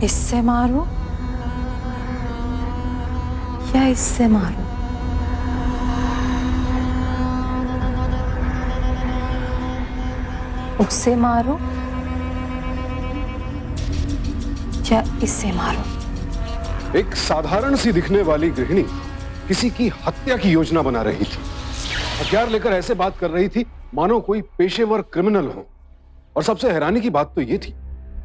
इससे मारो या इससे मारो? उससे मारो या इससे मारो? एक साधारण सी दिखने वाली गृहिणी किसी की हत्या की योजना बना रही थी। हथियार लेकर ऐसे बात कर रही थी मानो कोई पेशेवर क्रिमिनल हो। और सबसे हैरानी की बात तो यह थी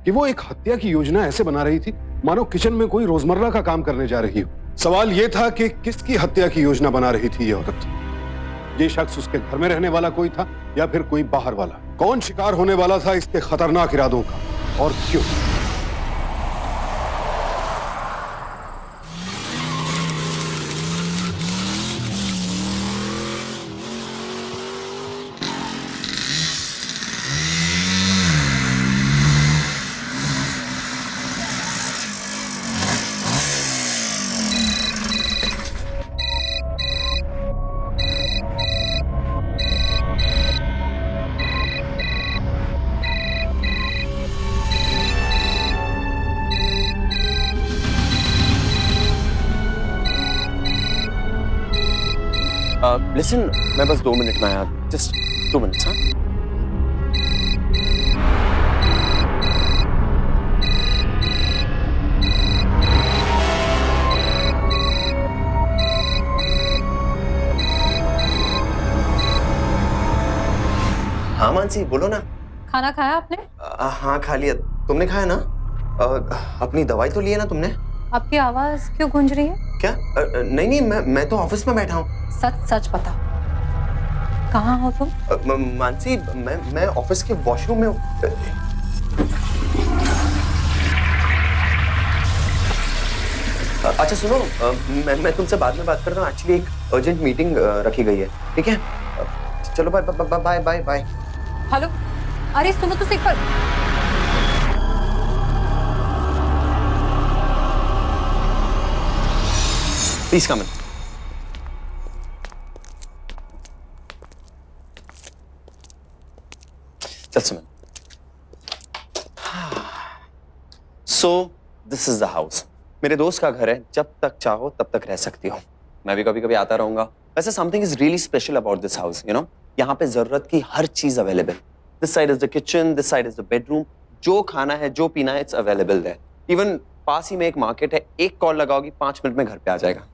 कि वो एक हत्या की योजना ऐसे बना रही थी मानो किचन में कोई रोजमर्रा का काम करने जा रही हो। सवाल यह था कि किसकी हत्या की योजना बना रही थी ये औरत? ये शख्स उसके घर में रहने वाला कोई था या फिर कोई बाहर वाला? कौन शिकार होने वाला था इसके खतरनाक इरादों का और क्यों? लिसन, मैं बस 2 मिनट में आया, जस्ट 2 मिनट्स। हाँ, हाँ मानसी बोलो ना। खाना खाया आपने? हाँ खा लिया। तुमने खाया ना? अपनी दवाई तो ली है ना तुमने? आपकी आवाज क्यों गूंज रही है? क्या? नहीं नहीं, मैं तो ऑफिस में बैठा हूँ। सच सच बताओ, कहाँ हो तुम? मानसी, मैं ऑफिस के वॉशरूम में हूँ। अच्छा सुनो, मैं तुमसे बाद में बात करता हूँ। एक्चुअली एक अर्जेंट मीटिंग रखी गई है, ठीक है? चलो bye bye bye bye. Hello, अरे सुनो तो एक बार। Please come in. Just a minute. So, this is the house. मेरे दोस्त का घर है, जब तक चाहो तब तक रह सकती हो। मैं भी कभी कभी आता रहूंगा। वैसे something is really special about this house, you know? यहाँ पे जरूरत की हर चीज available. This side is the kitchen, this side is the bedroom. जो खाना है, जो पीना है, it's available there. Even पास ही में एक मार्केट है, एक कॉल लगाओगी 5 मिनट में घर पे आ जाएगा।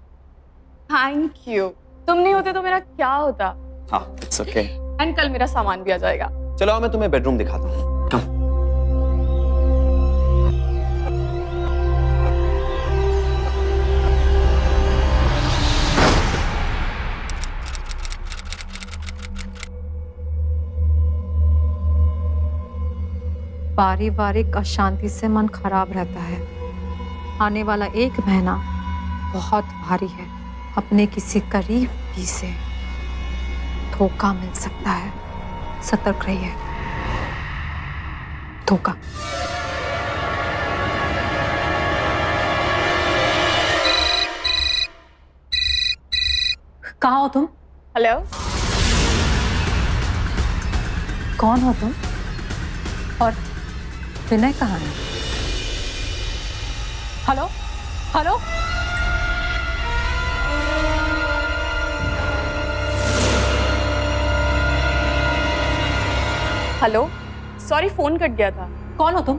Thank you. तुम नहीं होते तो मेरा क्या होता? हाँ, it's okay. एंड कल मेरा सामान भी आ जाएगा। चलो मैं तुम्हें बेडरूम दिखाता हूँ। कम। पारिवारिक अशांति से मन खराब रहता है। आने वाला 1 महीना बहुत भारी है। अपने किसी करीबी से धोखा मिल सकता है, सतर्क रहिए। धोखा। कहाँ हो तुम? हेलो, कौन हो तुम? और विनय कहाँ है? Hello hello, hello. Sorry, phone cut गया था। कौन हो तुम?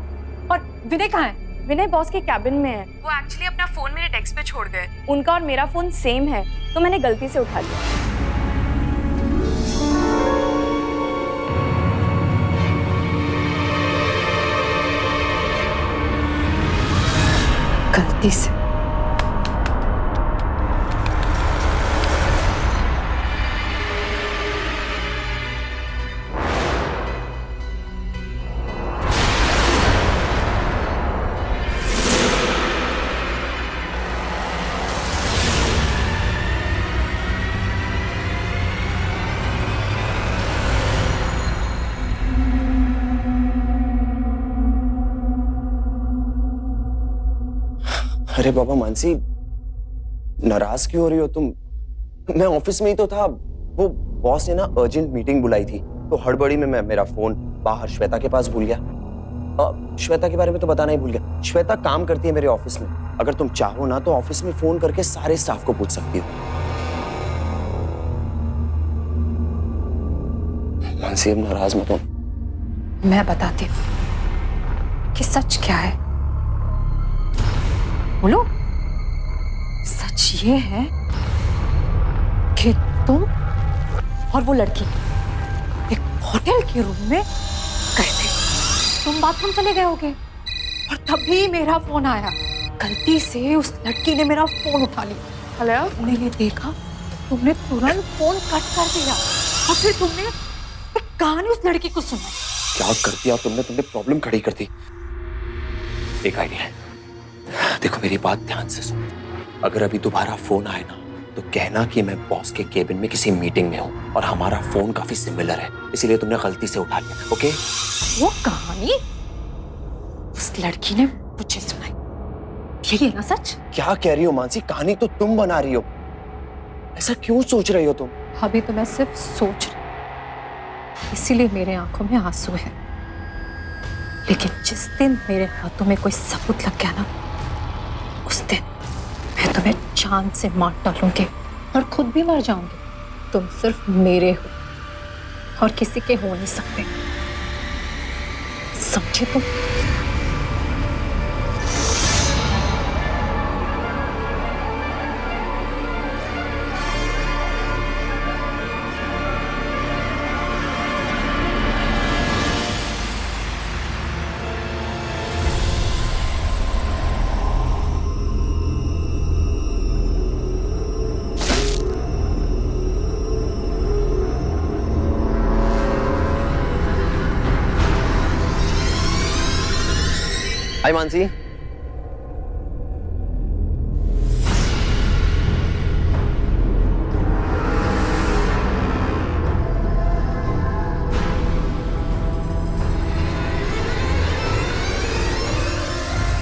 और विनय कहाँ है? विनय बॉस के कैबिन में है। वो एक्चुअली अपना फोन मेरे डेस्क पे छोड़ गए। उनका और मेरा फोन सेम है, तो मैंने गलती से उठा लिया। गलती से? अरे बाबा मानसी, नाराज क्यों हो रही हो तुम? मैं ऑफिस में ही तो था। वो बॉस ने ना अर्जेंट मीटिंग बुलाई थी, तो हड़बड़ी में मैं मेरा फोन बाहर श्वेता के पास भूल गया। श्वेता के बारे में तो बताना ही भूल गया। श्वेता काम करती है मेरे ऑफिस में। अगर तुम चाहो ना तो ऑफिस में फोन करके सारे स्टाफ को पूछ सकती हो। मानसी, अब नाराज मत हो। मैं बताती हूँ कि सच क्या है। बोलो। सच ये है कि तुम और वो लड़की एक होटल के रूम में गए थे। तुम बाथरूम चले गए होगे और तभी मेरा फोन आया। गलती से उस लड़की ने मेरा फोन उठा लिया। हेलो, तुमने ये देखा, तुमने तुरंत फोन कट कर दिया और फिर तुमने एक कहानी उस लड़की को सुनाई। क्या कर दिया तुमने? तुमने प्रॉब्लम खड़ी कर दी। एक आइडिया है, देखो मेरी बात ध्यान से सुनो। अगर अभी दोबारा फोन आए ना तो कहना कि मैं बॉस के केबिन में किसी मीटिंग में हूँ और हमारा फोन काफी सिमिलर है, इसीलिए तुमने गलती से उठा लिया। ओके? वो कहानी उस लड़की ने मुझे सुनाई, यही है ना सच? क्या कह रही हो मानसी? कहानी तो तुम बना रही हो। ऐसा क्यों सोच रही हो तुम? अभी तो मैं सिर्फ सोच रही हूँ, इसीलिए मेरे आंखों में आंसू है। लेकिन जिस दिन मेरे हाथों में कोई सबूत लग गया ना, उस दिन मैं तुम्हें जान से मार डालूंगी और खुद भी मर जाऊंगी। तुम सिर्फ मेरे हो और किसी के हो नहीं सकते, समझे तुम? हाय मानसी।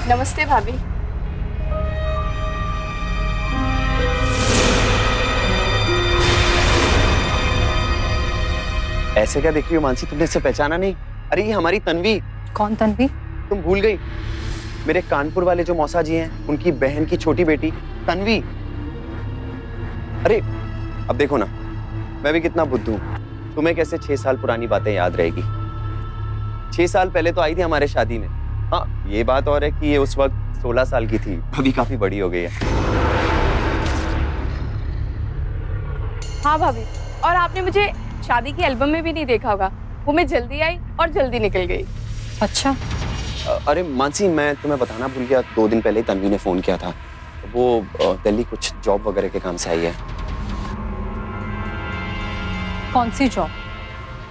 नमस्ते भाभी। ऐसे क्या देख रही हो मानसी? तुमने इसे पहचाना नहीं? अरे ये हमारी तन्वी। कौन तन्वी? तुम भूल गई? मेरे कानपुर वाले जो मौसा जी हैं, उनकी बहन की छोटी बेटी तन्वी। अरे अब देखो ना, मैं भी कितना बुद्धू हूं। तुम्हें कैसे 6 साल पुरानी बातें याद रहेगी? 6 साल पहले तो आई थी हमारे शादी में। हाँ, ये बात और है कि ये उस वक्त 16 साल की थी, अभी काफी बड़ी हो गई है। हाँ भाभी, और आपने मुझे शादी की एल्बम में भी नहीं देखा होगा। वो मैं जल्दी आई और जल्दी निकल गई। अच्छा, अरे मानसी, मैं तुम्हें बताना भूल गया। 2 दिन पहले तन्वी ने फोन किया था। वो दिल्ली कुछ जॉब वगैरह के काम से आई है। कौन सी जॉब?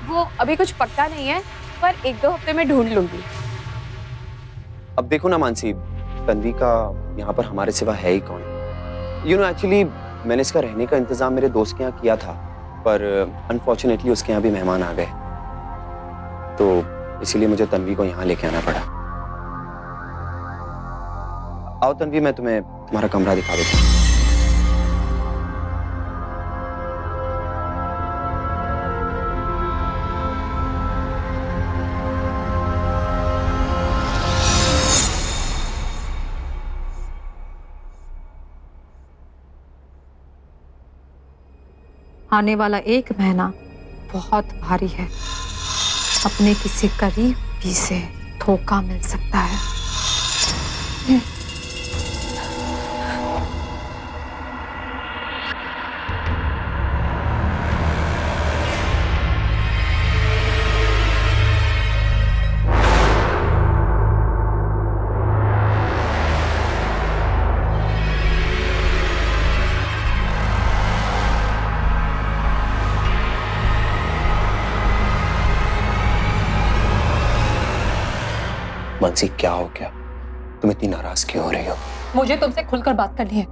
वो अभी कुछ पक्का नहीं है, पर 1-2 हफ्ते में ढूंढ लूंगी। अब देखो ना मानसी, तन्वी का यहाँ पर हमारे सिवा है ही कौन? एक्चुअली मैंने इसका रहने का इंतजाम मेरे दोस्त के यहाँ किया था, पर अनफॉर्चुनेटली उसके यहाँ भी मेहमान आ गए, तो इसीलिए मुझे तन्वी को यहाँ लेके आना पड़ा। आओ तन्वी, मैं तुम्हें तुम्हारा कमरा दिखा देता हूँ। आने वाला 1 महीना बहुत भारी है। अपने किसी करीबी से धोखा मिल सकता है। मानसी, क्या हो गया? तुम इतनी नाराज क्यों हो रही हो? मुझे तुमसे खुलकर बात करनी है।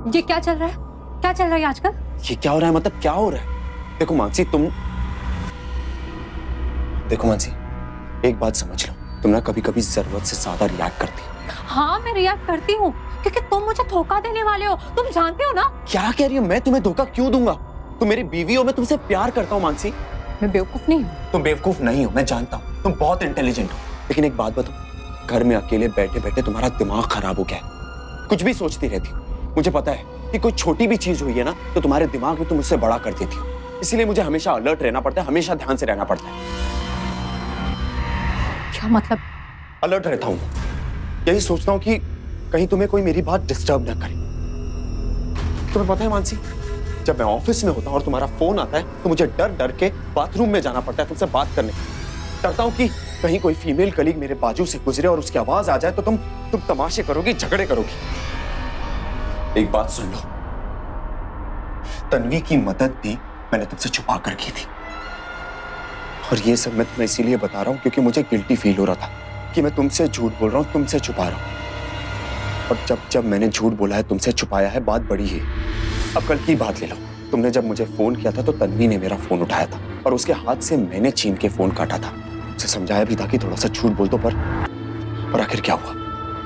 ये क्या चल रहा है? क्या चल रहा है आजकल? ये क्या हो रहा है? मतलब क्या हो रहा है? देखो मानसी, देखो मानसी, एक बात समझ लो, तुम ना कभी कभी जरूरत से ज्यादा रिएक्ट करती हो। हाँ, मैं रिएक्ट करती हूँ क्योंकि तुम मुझे धोखा देने वाले हो। तुम जानते हो ना? क्या कह रही हो? मैं तुम्हें धोखा क्यों दूंगा? तुम मेरी बीवी हो, मैं तुमसे प्यार करता हूँ मानसी। मैं बेवकूफ नहीं हूँ। तुम बेवकूफ नहीं हो, मैं जानता हूँ, तुम बहुत इंटेलिजेंट हो। लेकिन एक बात बताओ, घर में अकेले बैठे बैठे तुम्हारा दिमाग खराब हो गया है, कुछ भी सोचती रहती हो। मुझे पता है कि कोई छोटी भी चीज हुई है ना तो तुम्हारे दिमाग में तुम उससे बड़ा कर देती हो, इसीलिए मुझे हमेशा अलर्ट रहना पड़ता है, हमेशा ध्यान से रहना पड़ता है। क्या मतलब? अलर्ट रहता हूँ, यही सोचता हूँ कि कहीं तुम्हें कोई मेरी बात डिस्टर्ब ना करे। तुम्हें पता है मानसी, जब मैं ऑफिस में होता हूँ और तुम्हारा फोन आता है तो मुझे डर डर के बाथरूम में जाना पड़ता है तुमसे बात करने। डरता हूँ कि कहीं कोई फीमेल कलीग मेरे बाजू से गुजरे और उसकी आवाज आ जाए तो तुम तमाशे करोगी, झगड़े करोगी। एक बात सुन लो, तन्वी की मदद भी मैंने तुमसे छुपा कर की थी, और ये सब मैं तुम्हें इसीलिए बता रहा हूँ क्योंकि मुझे गिल्टी फील हो रहा था कि मैं तुमसे झूठ बोल रहा हूँ, तुमसे छुपा रहा हूँ। और जब जब मैंने झूठ बोला है, तुमसे छुपाया है, बात बड़ी है। अब कल की बात ले लो, तुमने जब मुझे फोन किया था तो तन्वी ने मेरा फोन उठाया था और उसके हाथ से मैंने छीन के फोन काटा था। उसे समझाया भी था कि थोड़ा सा झूठ बोल दो, पर आखिर क्या हुआ,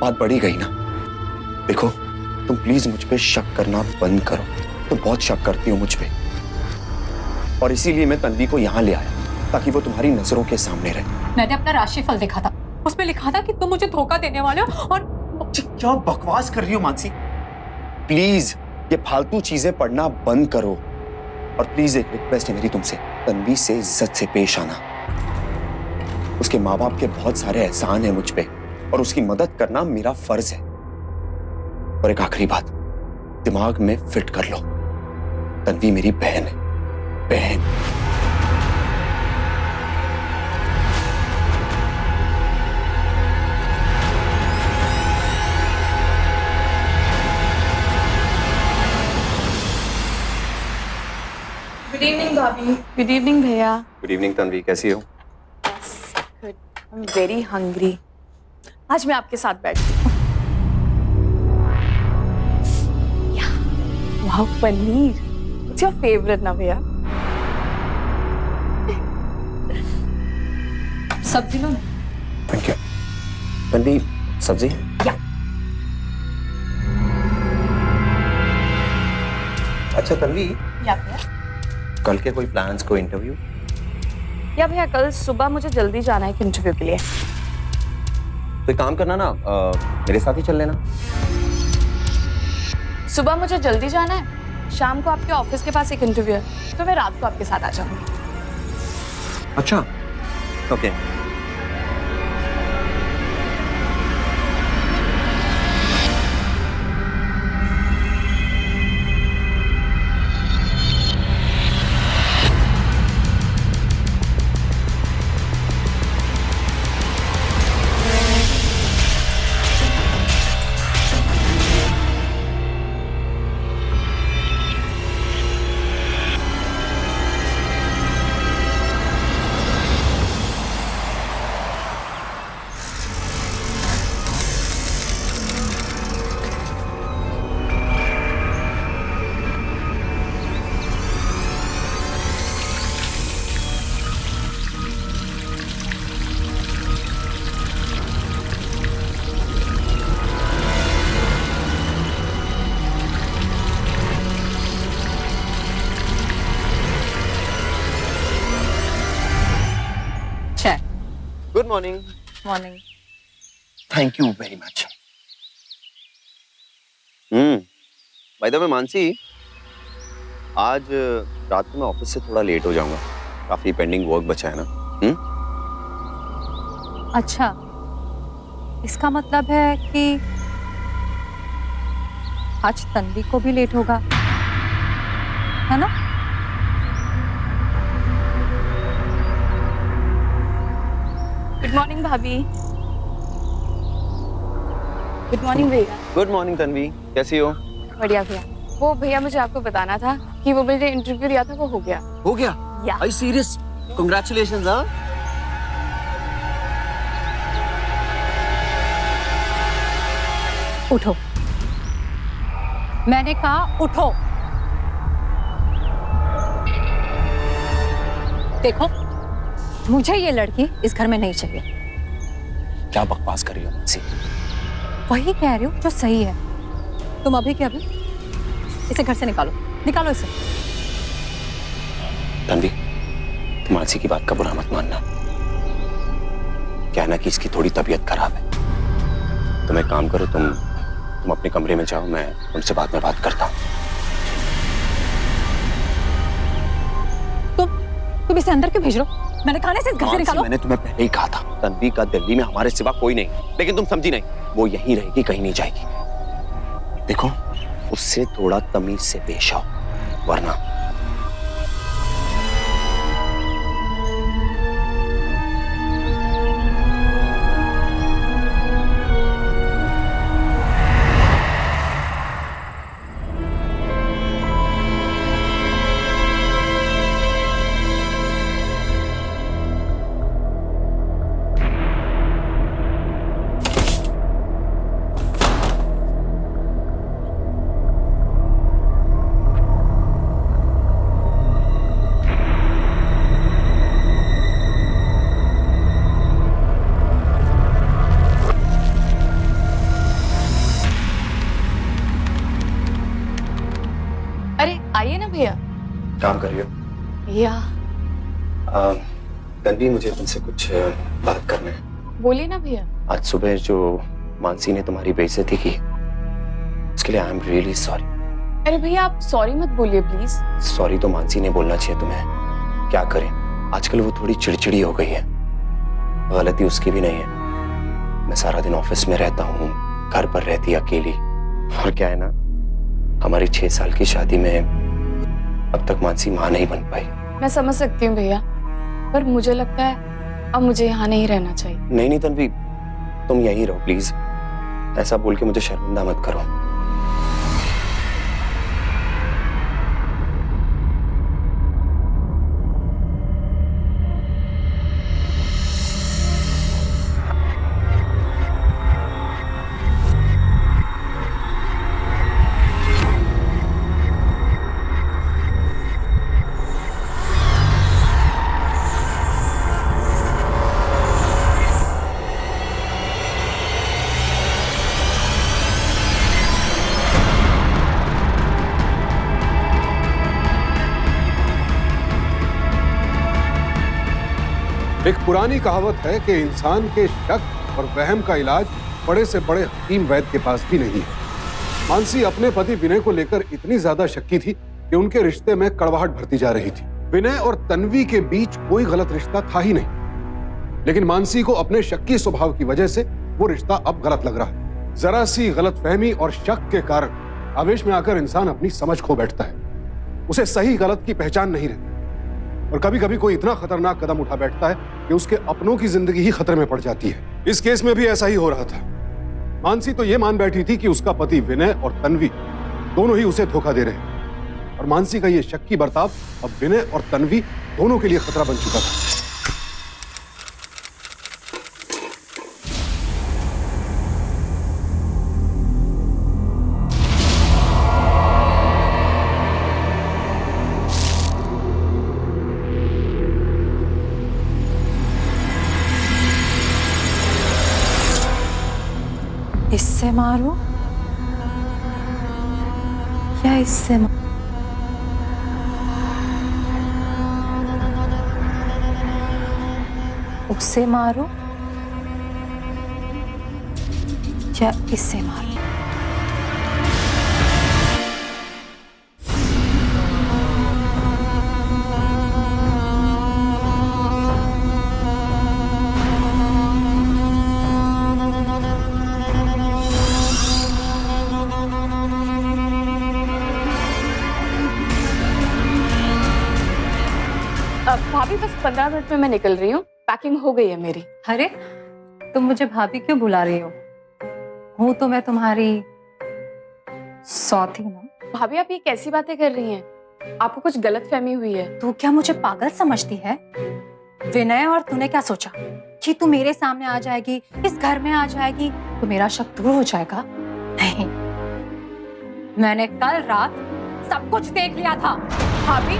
बात बढ़ी गई ना। देखो तुम प्लीज मुझ पे शक करना बंद करो, तुम बहुत शक करती हो मुझ पे, और इसीलिए मैं तन्वी को यहाँ ले आया ताकि वो तुम्हारी नजरों के सामने रहे। मैंने अपना राशिफल देखा था, उसमें लिखा था कि तुम मुझे धोखा देने वाले हो। और क्या बकवास कर रही हो मानसी, प्लीज ये फालतू चीजें पढ़ना बंद करो, और प्लीज एक रिक्वेस्ट है मेरी तुमसे, तन्वी से इज्जत से पेश आना। उसके माँ बाप के बहुत सारे एहसान है मुझ पे और उसकी मदद करना मेरा फर्ज है। और एक आखिरी बात दिमाग में फिट कर लो, तन्वी मेरी बहन है, बहन। गुड इवनिंग भाभी। गुड इवनिंग भैया। गुड इवनिंग तन्वी, कैसी हो? Good, I am very hungry. आज मैं आपके साथ बैठती हूँ। वाह, पनीर, इट्स योर फेवरेट ना भैया? सब्जी लो। Thank you. तन्वी सब्जी? या। अच्छा तन्वी, या भैया? कल के कोई प्लान्स, कोई इंटरव्यू? या भैया, कल सुबह मुझे जल्दी जाना है एक इंटरव्यू के लिए। तो एक काम करना ना, मेरे साथ ही चल लेना। सुबह मुझे जल्दी जाना है, शाम को आपके ऑफिस के पास एक इंटरव्यू है, तो मैं रात को आपके साथ आ जाऊंगी। अच्छा, okay. Good morning. Morning. Thank you very much. By the way Mansi, आज रात को मैं ऑफिस से थोड़ा लेट हो जाऊंगा, काफी पेंडिंग वर्क बचा है ना। अच्छा, इसका मतलब है कि आज तन्वी को भी लेट होगा, है ना? गुड मॉर्निंग भाभी। गुड मॉर्निंग भैया। गुड मॉर्निंग तन्वी, कैसी हो? बढ़िया भैया। वो भैया मुझे आपको बताना था कि वो मुझे इंटरव्यू दिया था, वो हो गया। हो गया? या। Are you serious? Congratulations, हाँ? उठो, मैंने कहा उठो। देखो, मुझे ये लड़की इस घर में नहीं चाहिए। क्या बकवास कर रही हो मानसी? वही कह रही हूँ जो सही है। तुम अभी के अभी इसे घर से निकालो, निकालो इसे। तन्वी, तुम मानसी की बात का बुरा मत मानना। क्या है ना कि इसकी थोड़ी तबीयत खराब है। तुम एक काम करो, तुम अपने कमरे में जाओ, मैं तुमसे बाद में बात करता हूँ। तुम इसे अंदर क्यों भेज रहे हो? मैंने कहा ना इसे इस घर से निकालो। मैंने तुम्हें पहले ही कहा था, तन्वी का दिल्ली में हमारे सिवा कोई नहीं, लेकिन तुम समझी नहीं। वो यहीं रहेगी, कहीं नहीं जाएगी। देखो, उससे थोड़ा तमीज से पेश आओ, वरना अरे आइए ना भैया। काम करियो। भैया तन्वी, मुझे तुमसे कुछ बात करना है। बोलिए ना भैया। आज सुबह जो मानसी ने तुम्हारी बेइज्जती की, उसके लिए आई एम रियली सॉरी। अरे भैया आप सॉरी मत बोलिए प्लीज। सॉरी तो मानसी ने बोलना चाहिए तुम्हें। क्या करें, आजकल वो थोड़ी चिड़चिड़ी हो गई है। गलती उसकी भी नहीं है। मैं सारा दिन ऑफिस में रहता हूँ, घर पर रहती है अकेली। और क्या है ना, हमारी 6 साल की शादी में अब तक मानसी मां नहीं बन पाई। मैं समझ सकती हूँ भैया, पर मुझे लगता है अब मुझे यहाँ नहीं रहना चाहिए। नहीं तन्वी, तुम यहीं रहो प्लीज। ऐसा बोल के मुझे शर्मिंदा मत करो। एक पुरानी कहावत है कि इंसान के शक और वहम का इलाज बड़े से बड़े हकीम वैद्य के पास भी नहीं है। मानसी अपने पति विनय को लेकर इतनी ज्यादा शक्की थी कि उनके रिश्ते में कड़वाहट भरती जा रही थी। विनय और तन्वी के बीच कोई गलत रिश्ता था ही नहीं, लेकिन मानसी को अपने शक्की स्वभाव की वजह से वो रिश्ता अब गलत लग रहा है। जरा सी गलतफहमी और शक के कारण आवेश में आकर इंसान अपनी समझ खो बैठता है। उसे सही गलत की पहचान नहीं रहती, और कभी कभी कोई इतना खतरनाक कदम उठा बैठता है कि उसके अपनों की जिंदगी ही खतरे में पड़ जाती है। इस केस में भी ऐसा ही हो रहा था। मानसी तो ये मान बैठी थी कि उसका पति विनय और तन्वी दोनों ही उसे धोखा दे रहे हैं, और मानसी का ये शक्की बर्ताव अब विनय और तन्वी दोनों के लिए खतरा बन चुका था। इससे मारो या इससे मारो? उससे मारो या इससे मारो? भाभी बस 15 मिनट में मैं निकल रही हूँ, पैकिंग हो गई है मेरी। अरे तुम मुझे भाभी क्यों बुला रही हो? हूं तो मैं तुम्हारी सौती ना। भाभी आप ये कैसी बातें कर रही हैं? आपको कुछ गलतफहमी हुई है। तू क्या मुझे पागल समझती है? विनय और तूने क्या सोचा कि तू मेरे सामने आ जाएगी, इस घर में आ जाएगी तो मेरा शक दूर हो जाएगा? नहीं, मैंने कल रात सब कुछ देख लिया था। भाभी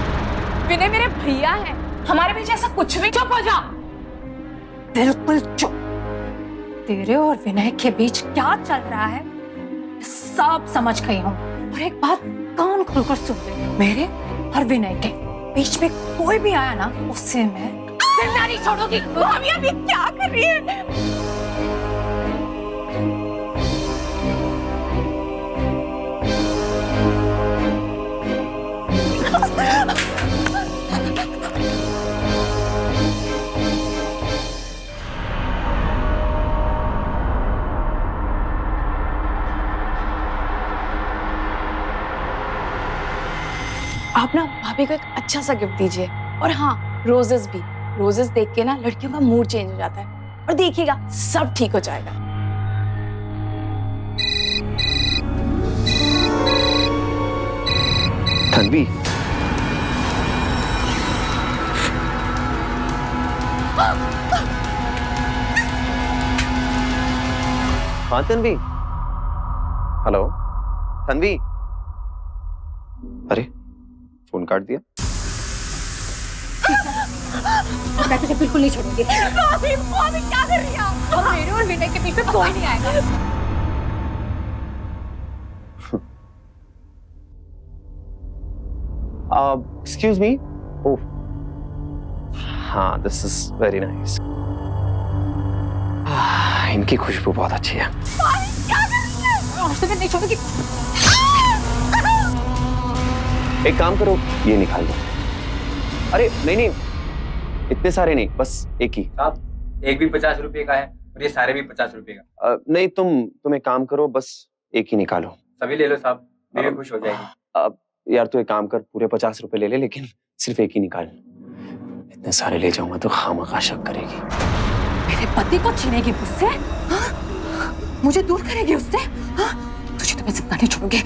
विनय मेरे भैया हैं, हमारे बीच ऐसा कुछ भी। चुप हो जा, बिल्कुल चुप। तेरे और विनय के बीच क्या चल रहा है सब समझ गई हूँ। और एक बात कान खोलकर सुन ले, मेरे और विनय के बीच में कोई भी आया ना, उससे मैं जिंदा नहीं छोड़ूंगी। भाभी आप ये क्या कर रही है? आप ना भाभी को एक अच्छा सा गिफ्ट दीजिए। और हाँ, रोजेस भी। रोजेस देख के ना लड़कियों का मूड चेंज हो जाता है। और देखिएगा सब ठीक हो जाएगा। तन्वी, हाँ तन्वी, हेलो तन्वी। अरे फोन काट दिया। मैं तुझे बिल्कुल नहीं छोड़ूंगी। भाभी भाभी क्या कर रही है? और मेरे और विनय के बीच में कोई नहीं आएगा। Excuse me. ओह हाँ, दिस इज वेरी नाइस। इनकी खुशबू बहुत अच्छी है। आज तो मैं नहीं छोड़ूंगी। एक काम करो, ये निकाल दो। अरे नहीं नहीं, इतने सारे नहीं, बस एक ही। साहब एक भी 50 रुपए का है और ये सारे भी 50 रुपए का। नहीं, तुम एक काम करो, बस एक ही निकालो। सभी ले लो साहब, मेरी खुश हो जाएगी। यार तू एक काम कर, पूरे 50 रुपए ले ले, लेकिन सिर्फ एक ही निकाल। इतने सारे ले जाऊंगा तो खामखा शक करेगी। मेरे पति को छीनेगी मुझसे? हाँ? मुझे दूर करेगी उससे? हाँ? तुझे तो मैं जिंदा नहीं छोड़ूंगी।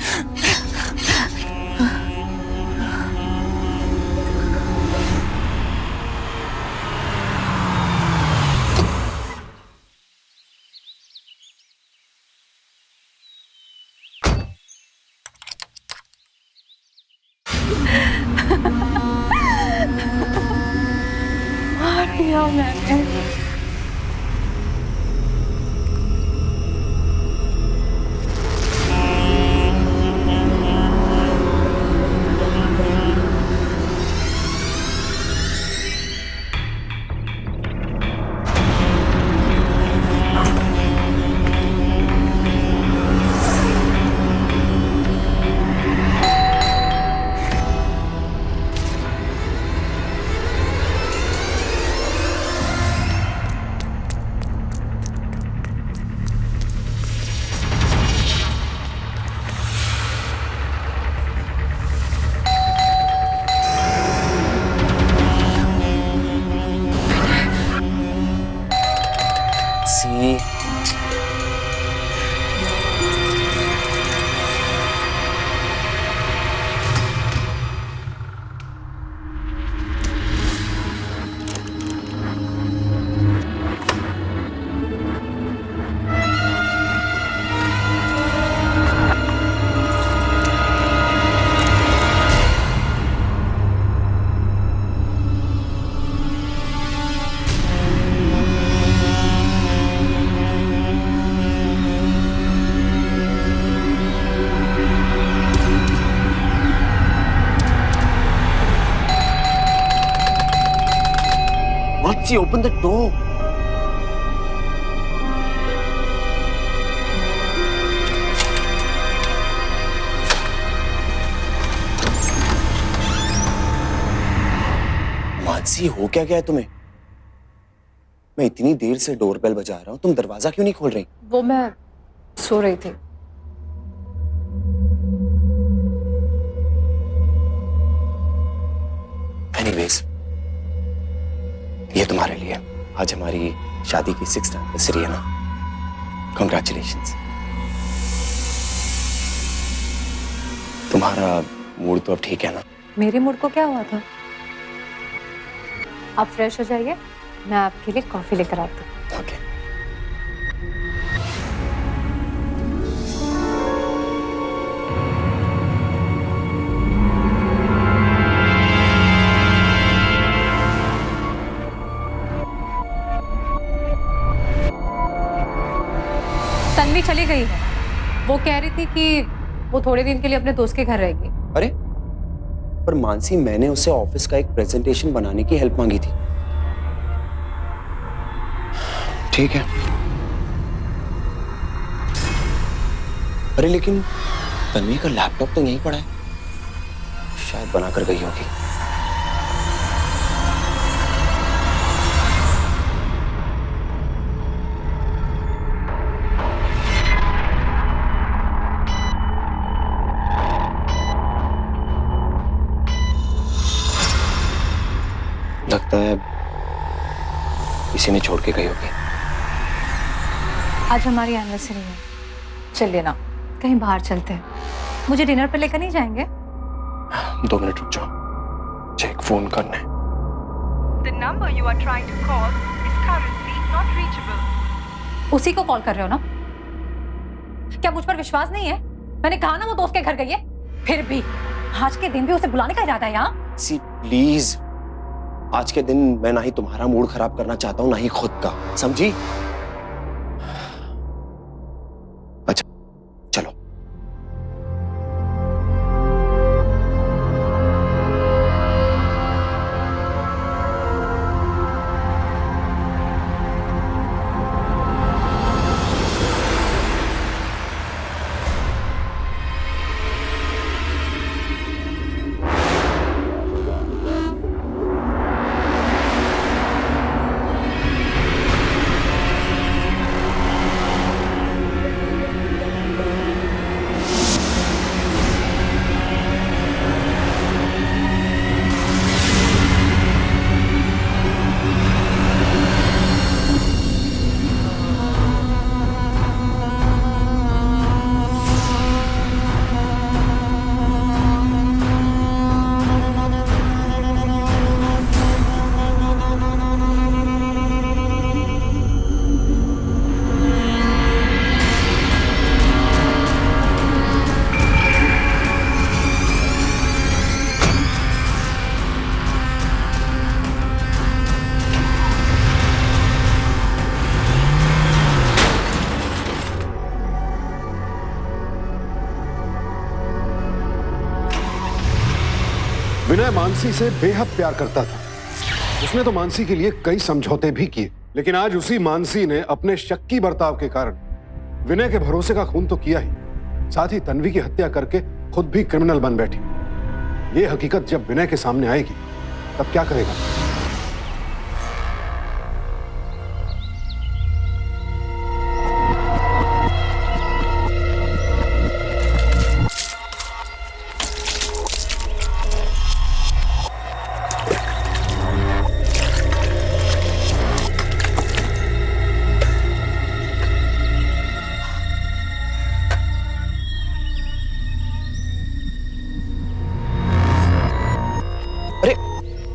मार दिया मैंने। सी Once you open the door. Mansi, हो क्या गया है तुम्हें? मैं इतनी देर से डोरबेल बजा रहा हूं, तुम दरवाजा क्यों नहीं खोल रही? वो मैं सो रही थी। एनीवेज, ये तुम्हारे लिए। आज हमारी शादी की 6th एनिवर्सरी है ना। कॉन्ग्रेचुलेशंस। तुम्हारा मूड तो अब ठीक है ना? मेरे मूड को क्या हुआ था? आप फ्रेश हो जाइए, मैं आपके लिए कॉफी लेकर आती हूँ। ओके। तन्वी चली गई है। वो कह रही थी कि वो थोड़े दिन के लिए अपने दोस्त के घर रहेगी। अरे पर मानसी, मैंने उससे ऑफिस का एक प्रेजेंटेशन बनाने की हेल्प मांगी थी। ठीक है। अरे लेकिन तन्वी का लैपटॉप तो यहीं पड़ा है, शायद बनाकर गई होगी। लगता है किसी ने छोड़ के गई होगी। आज हमारी एनिवर्सरी है, चलिए ना कहीं बाहर चलते हैं। मुझे डिनर पे लेकर नहीं जाएंगे? 2 मिनट रुक जाओ, चेक फोन करना है। The number you are trying to call is currently not reachable. उसी को कॉल कर रहे हो ना? क्या मुझ पर विश्वास नहीं है? मैंने कहा ना वो दोस्त के घर गई है। फिर भी आज के दिन भी उसे बुलाने का इरादा है यहाँ? सी प्लीज, आज के दिन मैं ना ही तुम्हारा मूड खराब करना चाहता हूं, ना ही खुद का, समझी? अच्छा चलो। विनय मानसी से बेहद प्यार करता था। उसने तो मानसी के लिए कई समझौते भी किए, लेकिन आज उसी मानसी ने अपने शक्की बर्ताव के कारण विनय के भरोसे का खून तो किया ही, साथ ही तन्वी की हत्या करके खुद भी क्रिमिनल बन बैठी। ये हकीकत जब विनय के सामने आएगी तब क्या करेगा?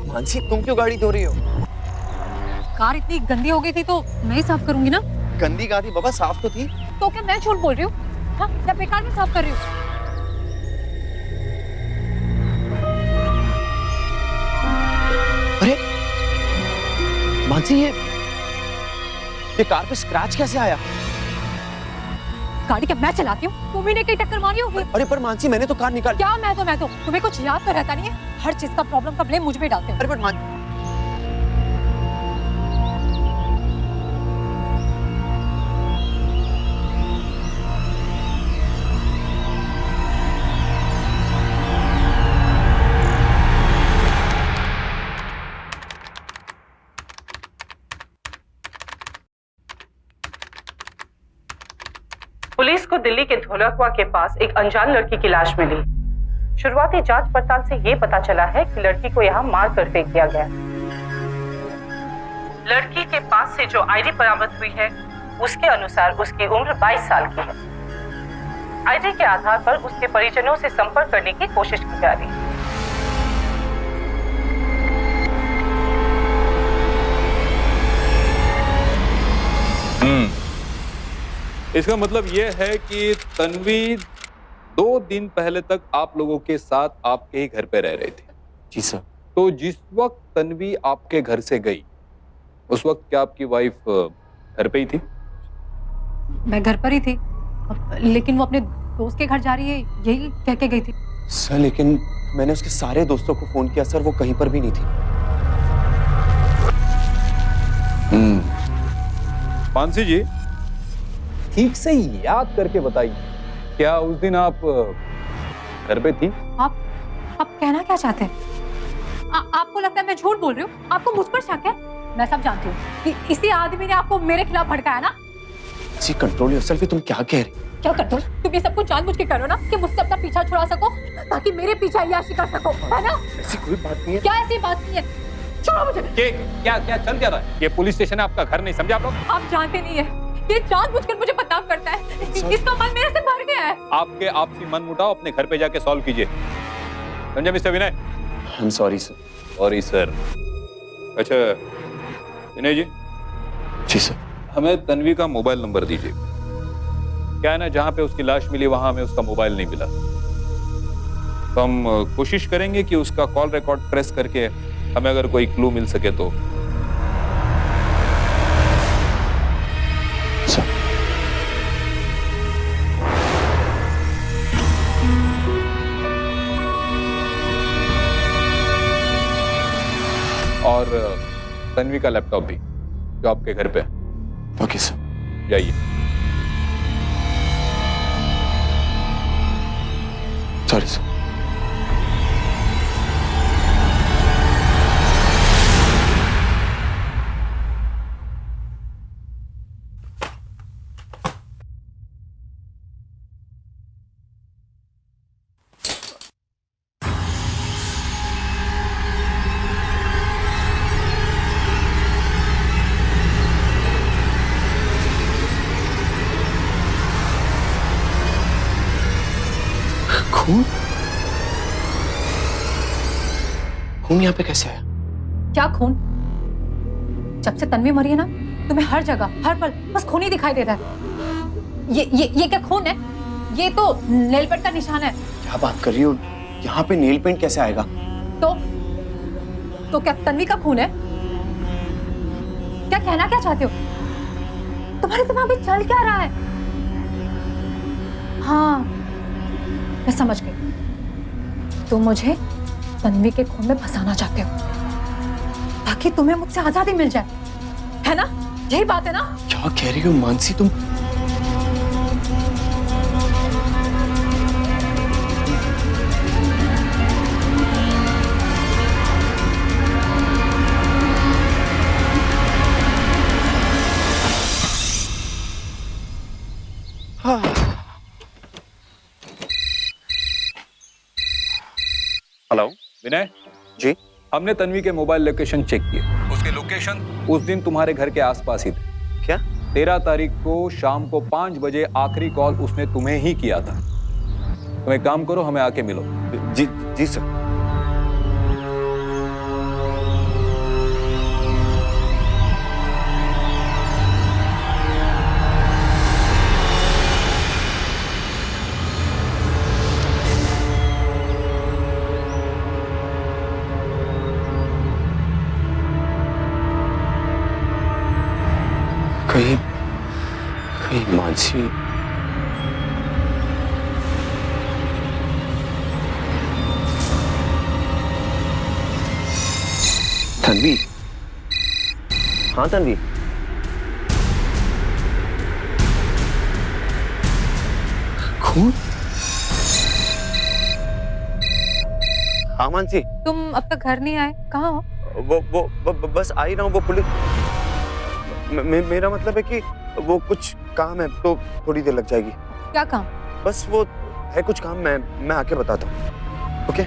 मानसी, तुम क्यों गाड़ी धो रही हो? कार इतनी गंदी हो गई थी तो मैं ही साफ करूंगी ना। गंदी कहाँ थी बाबा, साफ तो थी। तो क्या मैं झूठ बोल रही हूँ? हाँ, या बेकार में साफ कर रही हूँ? अरे मानसी, ये कार पे स्क्रैच कैसे आया? गाड़ी क्या मैं चलाती हूँ? तुम ही ने कहीं टक्कर मारी होगी। अरे पर मानसी, मैंने तो कार निकाल। क्या मैं तो तुम्हें कुछ याद तो रहता नहीं है? हर चीज का प्रॉब्लम का ब्लेम मुझ पे डालते हो। अरे पर पुलिस को दिल्ली के धौलाकुआं के पास एक अनजान लड़की की लाश मिली। शुरुआती जांच पड़ताल से ये पता चला है कि लड़की को यहाँ मार कर फेंक दिया गया। लड़की के पास से जो आईडी बरामद हुई है उसके अनुसार उसकी उम्र 22 साल की है। आईडी के आधार पर उसके परिजनों से संपर्क करने की कोशिश की जा रही है। इसका मतलब यह है कि तन्वी 2 दिन पहले तक आप लोगों के साथ आपके ही घर पे रह रही थी। जी सर। तो जिस वक्त तन्वी आपके घर से गई उस वक्त क्या आपकी वाइफ घर पे ही थी? मैं घर पर ही थी, लेकिन वो अपने दोस्त के घर जा रही है यही कह के गई थी। सर लेकिन मैंने उसके सारे दोस्तों को फोन किया सर, वो कहीं पर भी नहीं थी। मानसी जी, ठीक से याद करके बताइए, क्या उस दिन आप घर पे थी? आप कहना क्या चाहते हैं? आपको लगता है मैं झूठ बोल रही हूँ? आपको मुझ पर शक है? मैं सब जानती हूँ कि इसी आदमी ने आपको मेरे खिलाफ भड़काया ना। जी कंट्रोल योरसेल्फ, तुम क्या कह रही? क्या करते हो तुम? ये सब कुछ जानबूझ के करो ना कि मुझसे अपना पीछा छुड़ा सको, ताकि मेरे पीछे अय्याशी कर सको, है ना? ऐसी कोई बात नहीं है। क्या ऐसी बात नहीं है? छोड़ो मुझे। क्या चल क्या रहा है? ये पुलिस स्टेशन है, आपका घर नहीं, समझे आप लोग? आप जानते नहीं है, ये जानबूझकर मुझे बदनाम करता है। इसका मन मेरे से भर गया है। आपके आपसी मन मुटाव अपने घर पे जाके सॉल्व कीजिए, समझे mister Vinay? I am sorry sir. Sorry sir. अच्छा विनय जी। जी सर। हमें तन्वी का मोबाइल नंबर दीजिए। क्या है ना, जहां पे उसकी लाश मिली वहां हमें उसका मोबाइल नहीं मिला, तो हम कोशिश करेंगे कि उसका कॉल रिकॉर्ड प्रेस करके हमें अगर कोई क्लू मिल सके तो। और तन्वी का लैपटॉप भी जो आपके घर पे है। Okay sir. जाइए। Sorry sir. खून? खून यहाँ पे कैसे आया? क्या खून? जब से तन्वी मरी है ना, तुम्हें हर जगह हर पल बस खून ही दिखाई देता है। ये क्या खून है? ये तो नेल पेंट का निशान है। क्या बात कर रही हो? यहाँ पे नेल पेंट कैसे आएगा? तो क्या तन्वी का खून है? क्या कहना क्या चाहते हो? तुम्हारे दिमाग में चल क्या रहा है? हाँ, मैं समझ गई। तुम मुझे तन्वी के खून में फंसाना चाहते हो ताकि तुम्हें मुझसे आजादी मिल जाए, है ना? यही बात है ना? क्या कह रही हो मानसी तुम? हेलो विनय जी। हमने तन्वी के मोबाइल लोकेशन चेक किए, उसके लोकेशन उस दिन तुम्हारे घर के आसपास ही थे। क्या? 13 तारीख को शाम को 5 बजे आखिरी कॉल उसने तुम्हें ही किया था। तुम एक काम करो, हमें आके मिलो। जी जी सर। कहीं मानसी तन्वी। हाँ तन्वी। खून? हाँ मानसी। तुम अब तक घर नहीं आए, कहाँ हो? वो बस आ ही रहा हूँ। वो पुलिस मेरा मतलब है कि वो कुछ काम है तो थोड़ी देर लग जाएगी। क्या काम? बस वो है कुछ काम, मैं आके बताता हूँ। ओके?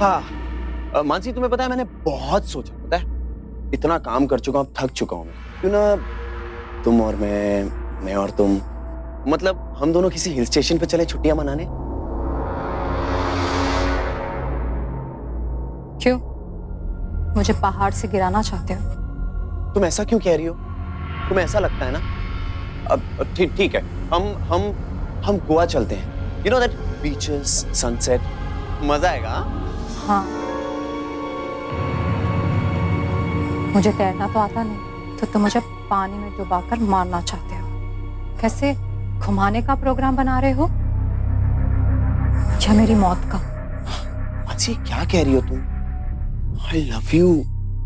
हाँ मानसी, तुम्हें पता है मैंने बहुत सोचा, पता है इतना काम कर चुका हूँ, थक चुका हूँ मैं। क्यों ना तुम और मैं और तुम, मतलब हम दोनों किसी हिल स्टेशन पे चले छुट्टियां मनाने। क्यों? मुझे पहाड़ से गिराना चाहते हो? तुम ऐसा क्यों कह रही हो? तुम्हें ऐसा लगता है ना? अब ठीक है, हम गोवा चलते हैं। You know that beaches, sunset, मजा आएगा। हाँ, मुझे तैरना तो आता नहीं, तो तुम मुझे पानी में डुबाकर मारना चाहते हो। कैसे घुमाने का प्रोग्राम बना रहे हो या मेरी मौत का? मानसी क्या कह रही हो तुम? I love you,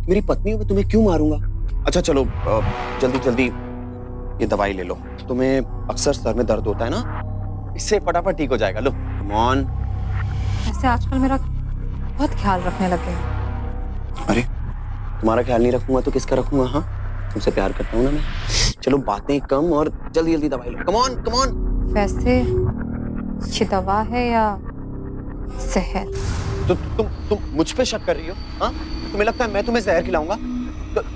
मेरी पत्नी हो, मैं तुम्हें क्यों मारूंगा? अच्छा चलो जल्दी ये दवाई ले लो। तुम्हें अक्सर सर में दर्द होता है ना, इससे फटाफट ठीक हो जाएगा। लो कम ऑन। ऐसे आजकल मेरा बहुत ख्याल रखने लगे हो। अरे तुम्हारा ख्याल नहीं रखूंगा तो किसका रखूंगा? हाँ, तुमसे प्यार करता हूँ ना मैं। चलो बातें कम और जल्दी दवाई लो। Come on. वैसे ये दवा है या जहर? तो तुम मुझ पे शक कर रही हो? हाँ, तुम्हें लगता है मैं तुम्हें जहर खिलाऊंगा?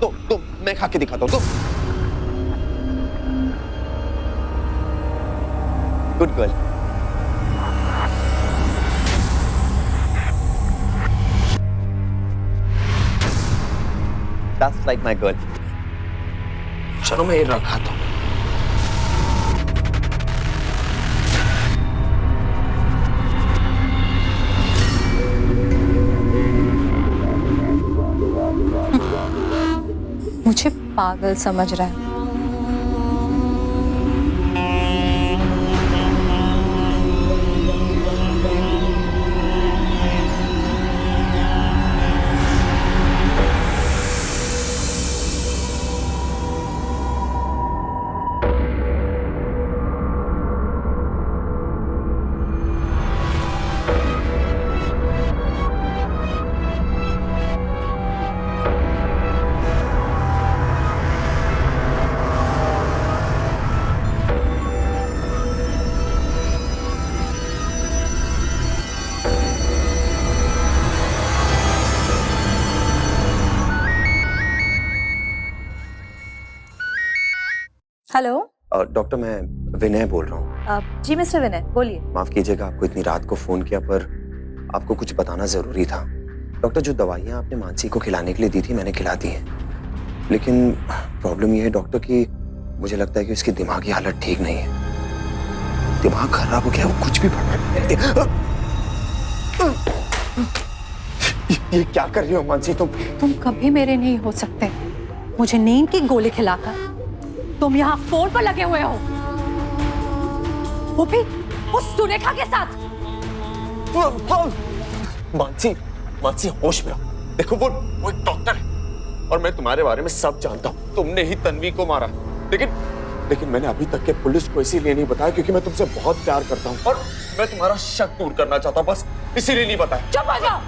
तो मैं खा के दिखाता हूँ। तो good girl. That's like my girl. चलो मैं ये रखाता हूँ। मुझे पागल समझ रहा है। हेलो। डॉक्टर, मैं विनय बोल रहा हूँ। जी मिस्टर विनय, बोलिए। माफ कीजिएगा आपको इतनी रात को फोन किया, पर आपको कुछ बताना जरूरी था। डॉक्टर, जो दवाइयाँ आपने मानसी को खिलाने के लिए दी थी मैंने खिला दी है, लेकिन प्रॉब्लम ये है डॉक्टर कि मुझे लगता है कि उसकी दिमागी हालत ठीक नहीं है। दिमाग खराब हो गया, वो कुछ भी ये क्या कर रही हो मानसी तुम कभी मेरे नहीं हो सकते। मुझे नींद की गोली खिलाकर तुम यहाँ फोन पर लगे हुए हो, वो भी उस सुरेखा के साथ। मानसी होश में आओ। देखो वो एक डॉक्टर है और मैं तुम्हारे बारे में सब जानता हूँ। तुमने ही तन्वी को मारा, लेकिन मैंने अभी तक के पुलिस को इसीलिए नहीं बताया क्योंकि मैं तुमसे बहुत प्यार करता हूँ और मैं तुम्हारा शक दूर करना चाहता हूँ, बस इसीलिए नहीं बताया। चुप हो जाओ।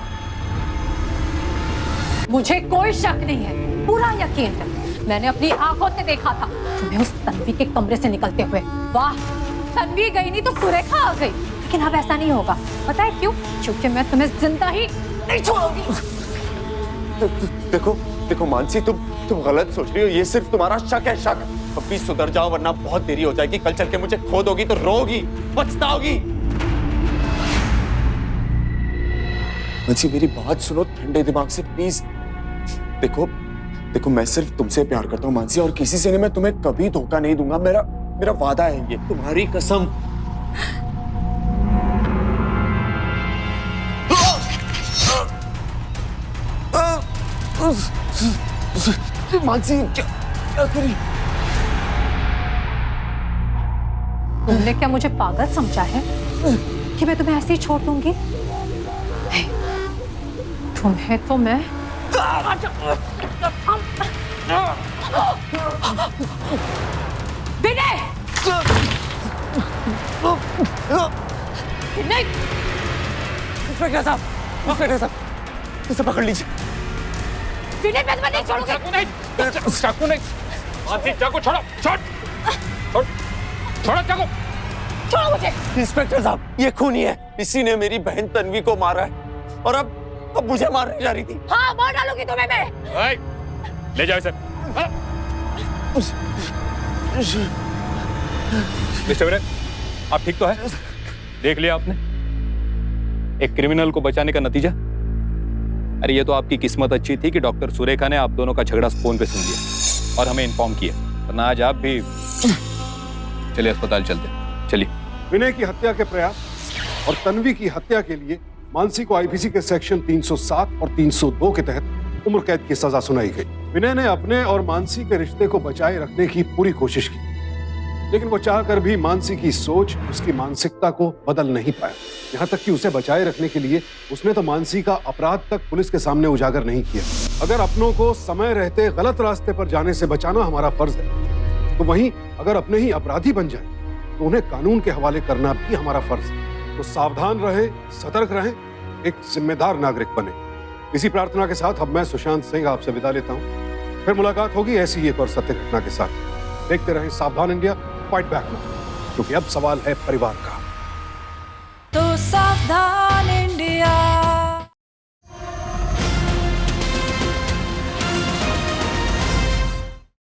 मुझे कोई शक नहीं है, पूरा यकीन है। मैंने अपनी आंखों से देखा था तुम्हें उस तन्वी के कमरे से निकलते हुए। वाह, तन्वी गई नहीं तो सुरेखा आ गई। लेकिन अब ऐसा नहीं होगा, पता है क्यों? क्योंकि मैं तुम्हें जिंदा ही नहीं छोड़ूंगी। देखो मानसी, तुम गलत सोच रही हो। ये सिर्फ तुम्हारा शक है, शक। अभी सुधर जाओ वरना बहुत देरी हो जाएगी। कल चल के मुझे खो दोगी तो रोगी, पछताओगी। मानसी मेरी बात सुनो ठंडे दिमाग से प्लीज। देखो मैं सिर्फ तुमसे प्यार करता हूँ मानसी, और किसी से नहीं। मैं तुम्हें कभी धोखा नहीं दूंगा, मेरा वादा है ये, तुम्हारी कसम। मानसी क्या करी? तुमने क्या मुझे पागल समझा है कि मैं तुम्हें ऐसे ही छोड़ दूंगी? तुम्हें तो मैं विनय! इंस्पेक्टर साहब, इसे पकड़ लीजिए। विनय, मैं तुम्हें नहीं छोड़ूंगी। चाकू नहीं, मानसी चाकू छोड़ो, छोड़ो चाकू। छोड़ो मुझे। इंस्पेक्टर साहब, ये खूनी है। इसी ने मेरी बहन तन्वी को मारा है और अब अब मुझे मारने जा रही थी। हाँ, मार डालूंगी तुम्हें मैं। ले जाओ सर। मिस्टर विनय, आप ठीक तो है? देख लिया आपने एक क्रिमिनल को बचाने का नतीजा? अरे ये तो आपकी किस्मत अच्छी थी कि डॉक्टर सुरेखा ने आप दोनों का झगड़ा फोन पे सुन लिया और हमें इन्फॉर्म किया, वरना आज आप भी। चलिए अस्पताल चलते, चलिए। विनय की हत्या के प्रयास और तन्वी की हत्या के लिए मानसी को आईपीसी के सेक्शन 307 और 302 के तहत उम्र कैद की सजा सुनाई गई। विनय ने अपने और मानसी के रिश्ते को बचाए रखने की पूरी कोशिश की, लेकिन वो चाहकर भी मानसी की सोच, उसकी मानसिकता को बदल नहीं पाया। यहाँ तक कि उसे बचाए रखने के लिए उसने तो मानसी का अपराध तक पुलिस के सामने उजागर नहीं किया। अगर अपनों को समय रहते गलत रास्ते पर जाने से बचाना हमारा फर्ज है, तो वहीं अगर अपने ही अपराधी बन जाए तो उन्हें कानून के हवाले करना भी हमारा फर्ज है। तो सावधान रहे, सतर्क रहे, एक जिम्मेदार नागरिक बने। इसी प्रार्थना के साथ अब मैं सुशांत सिंह आपसे विदा लेता हूँ। फिर मुलाकात होगी ऐसी ही एक और सत्य घटना के साथ। देखते रहें सावधान इंडिया, फाइट बैक नाउ, क्योंकि अब सवाल है परिवार का। तो सावधान।